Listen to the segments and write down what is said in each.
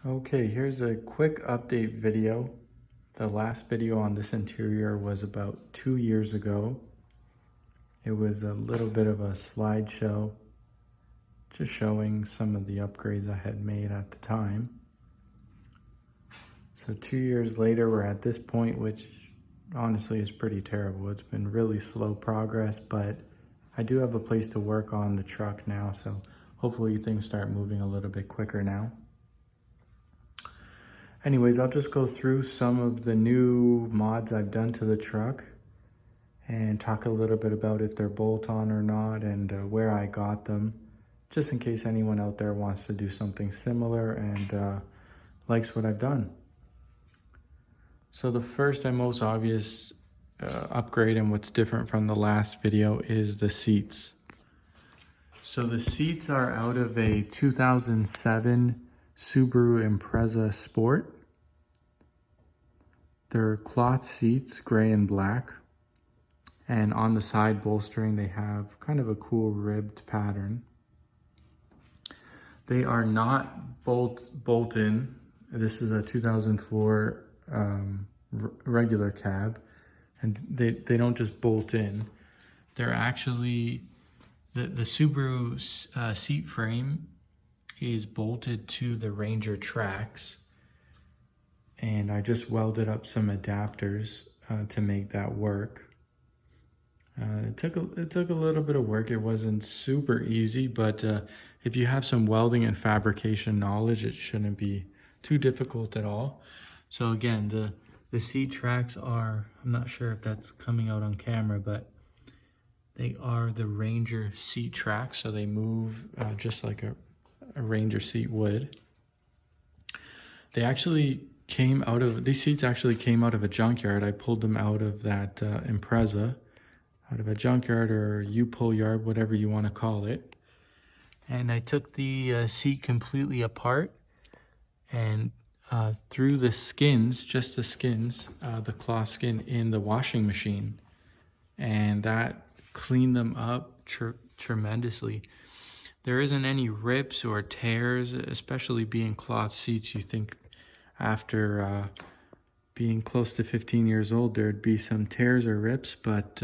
Okay, here's a quick update video. The last video on this interior was about 2 years ago. It was a little bit of a slideshow, just showing some of the upgrades I had made at the time. So 2 years later, we're at this point, which honestly is pretty terrible. It's been really slow progress, but I do have a place to work on the truck now, so hopefully things start moving a little bit quicker now. Anyways, I'll just go through some of the new mods I've done to the truck and talk a little bit about if they're bolt-on or not and where I got them, just in case anyone out there wants to do something similar and likes what I've done. So the first and most obvious upgrade and what's different from the last video is the seats. So the seats are out of a 2007 Subaru Impreza Sport. They're cloth seats, gray and black. And on the side bolstering, they have kind of a cool ribbed pattern. They are not bolt-in. This is a 2004 regular cab, and they don't just bolt in. They're actually, the Subaru seat frame is bolted to the Ranger tracks, and I just welded up some adapters to make that work. It took a little bit of work. It wasn't super easy, but if you have some welding and fabrication knowledge, it shouldn't be too difficult at all. So again, the seat tracks are, I'm not sure if that's coming out on camera, but they are the Ranger seat tracks, so they move just like a Ranger seat would. They actually came out of, these seats actually came out of a junkyard. I pulled them out of that Impreza, out of a junkyard or U-pull yard, whatever you want to call it. And I took the seat completely apart and threw the skins, just the skins, the cloth skin in the washing machine. And that cleaned them up tremendously. There isn't any rips or tears, especially being cloth seats. You think after being close to 15 years old, there'd be some tears or rips, but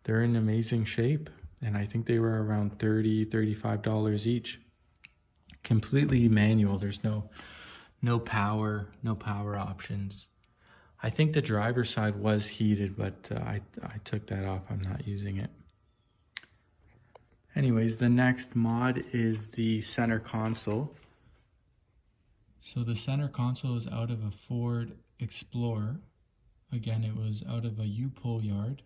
they're in amazing shape. And I think they were around $30, $35 each. Completely manual. There's no power options. I think the driver's side was heated, but I took that off. I'm not using it. Anyways, the next mod is the center console. So the center console is out of a Ford Explorer. Again, it was out of a U-pull yard.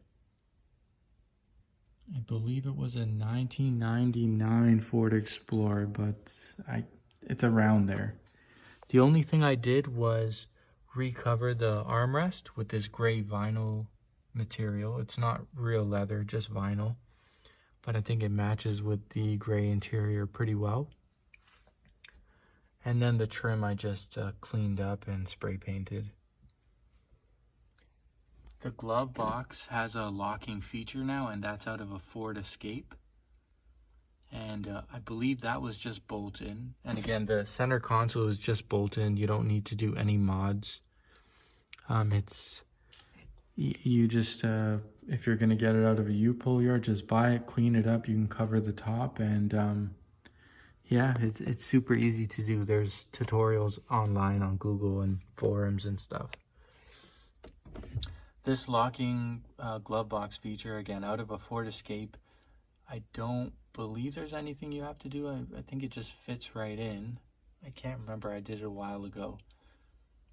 I believe it was a 1999 Ford Explorer, but it's around there. The only thing I did was recover the armrest with this gray vinyl material. It's not real leather, just vinyl, but I think it matches with the gray interior pretty well. And then the trim I just cleaned up and spray painted. The glove box has a locking feature now, and that's out of a Ford Escape. And I believe that was just bolt-in. And again, the center console is just bolt-in. You don't need to do any mods. You just, if you're gonna get it out of a U-pull yard, just buy it, clean it up. You can cover the top, and yeah, it's super easy to do. There's tutorials online on Google and forums and stuff. This locking glove box feature, again, out of a Ford Escape. I don't believe there's anything you have to do. I think it just fits right in. I can't remember. I did it a while ago.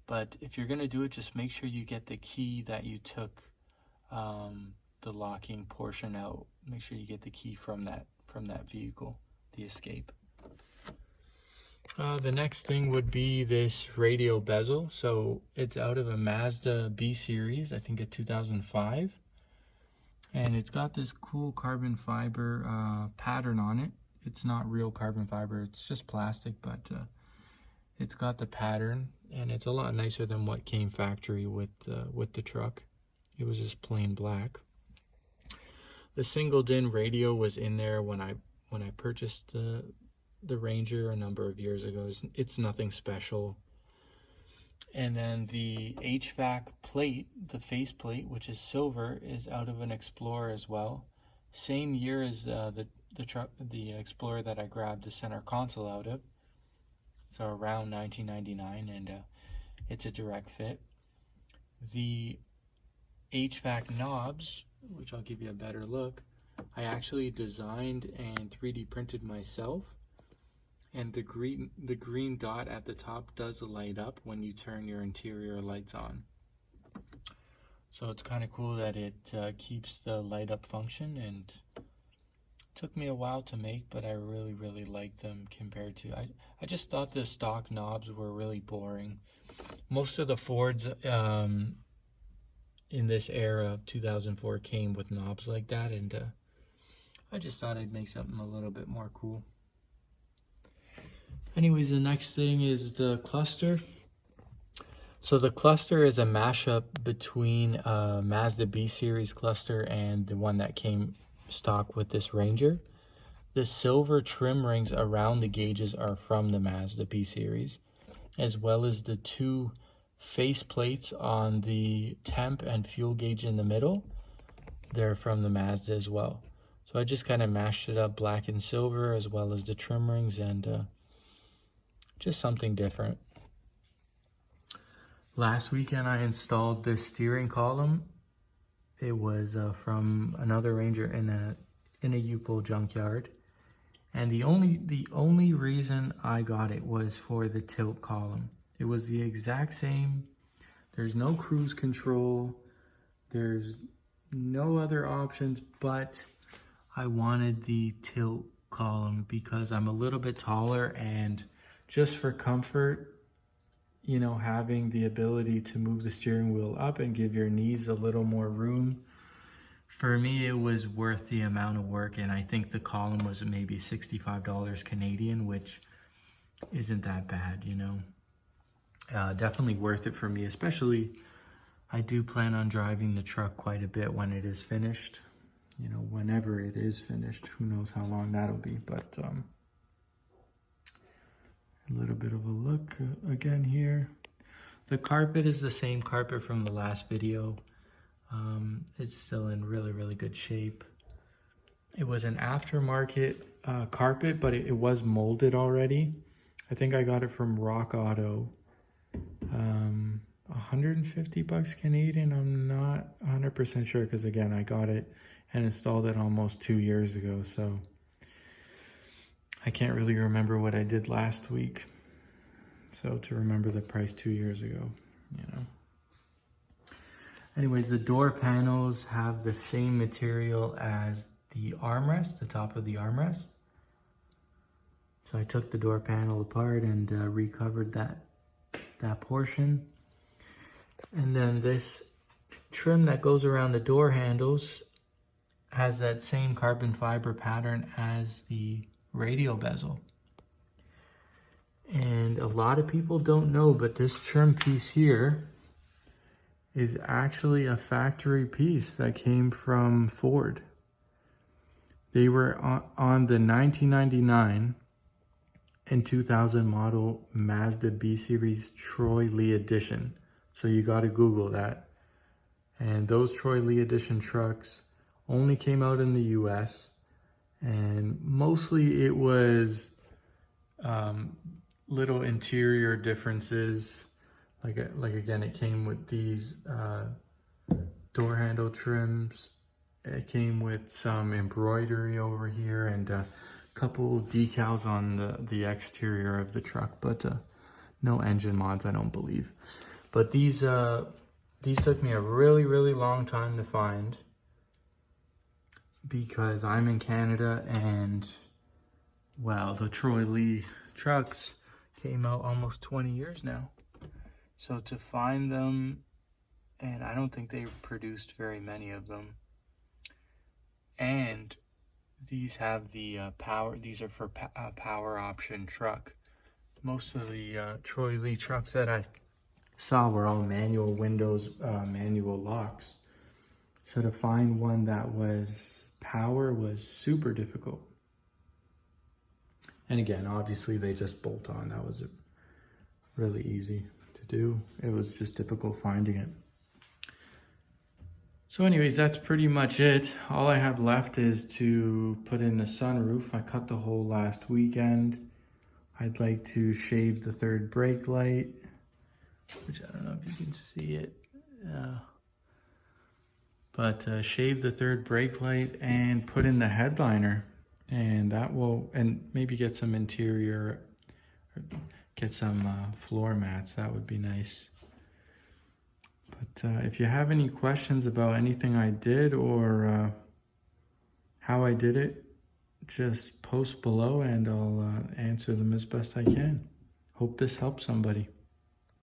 But if you're going to do it, just make sure you get the key that you took the locking portion out. Make sure you get the key from that vehicle, the Escape. The next thing would be this radio bezel. So it's out of a Mazda B series, I think a 2005. And it's got this cool carbon fiber pattern on it. It's not real carbon fiber, it's just plastic, but it's got the pattern, and it's a lot nicer than what came factory with the truck. It was just plain black. The single DIN radio was in there when I purchased the Ranger a number of years ago. It's nothing special. And then the HVAC plate, the face plate, which is silver, is out of an Explorer as well. Same year as the Explorer that I grabbed the center console out of. So around 1999, and it's a direct fit. The HVAC knobs, which I'll give you a better look, I actually designed and 3D printed myself. And the green dot at the top does light up when you turn your interior lights on. So it's kind of cool that it keeps the light up function, and it took me a while to make, but I really liked them compared to, I just thought the stock knobs were really boring. Most of the Fords in this era of 2004 came with knobs like that, and I just thought I'd make something a little bit more cool. Anyways, the next thing is the cluster. So the cluster is a mashup between Mazda B series cluster and the one that came stock with this Ranger. The silver trim rings around the gauges are from the Mazda B series, as well as the two face plates on the temp and fuel gauge in the middle. They're from the Mazda as well. So I just kind of mashed it up, black and silver, as well as the trim rings, and just something different. Last weekend I installed this steering column. It was from another Ranger in a U-Pole junkyard, and the only reason I got it was for the tilt column. It was the exact same. There's no cruise control. There's no other options, but I wanted the tilt column because I'm a little bit taller, and just for comfort, you know, having the ability to move the steering wheel up and give your knees a little more room. For me, it was worth the amount of work, and I think the column was maybe $65 Canadian, which isn't that bad, you know. Definitely worth it for me, especially I do plan on driving the truck quite a bit when it is finished. You know, whenever it is finished, who knows how long that'll be, but a little bit of a look again here. The carpet is the same carpet from the last video. It's still in really good shape. It was an aftermarket carpet, but it was molded already. I think I got it from Rock Auto. 150 bucks Canadian. I'm not 100% sure because again, I got it and installed it almost 2 years ago, so I can't really remember what I did last week. So to remember the price 2 years ago, you know. Anyways, the door panels have the same material as the armrest, the top of the armrest. So I took the door panel apart and recovered that portion. And then this trim that goes around the door handles has that same carbon fiber pattern as the radial bezel. And a lot of people don't know, but this trim piece here is actually a factory piece that came from Ford. They were on the 1999 and 2000 model Mazda B Series Troy Lee Edition. So you got to Google that. And those Troy Lee Edition trucks only came out in the US, and mostly it was little interior differences. Like again, it came with these door handle trims. It came with some embroidery over here and a couple decals on the exterior of the truck, but no engine mods, I don't believe. But these took me a really long time to find because I'm in Canada, and well, the Troy Lee trucks came out almost 20 years now. So to find them, and I don't think they produced very many of them. And these have the power, these are for power option truck. Most of the Troy Lee trucks that I saw were all manual windows, manual locks. So to find one that was power was super difficult. And again, obviously they just bolt on. That was really easy to do. It was just difficult finding it. So anyways, that's pretty much it. All I have left is to put in the sunroof. I cut the hole last weekend. I'd like to shave the third brake light, which I don't know if you can see it. But shave the third brake light and put in the headliner. And that will, and maybe get some interior, get some floor mats. That would be nice. But if you have any questions about anything I did or how I did it, just post below and I'll answer them as best I can. Hope this helps somebody.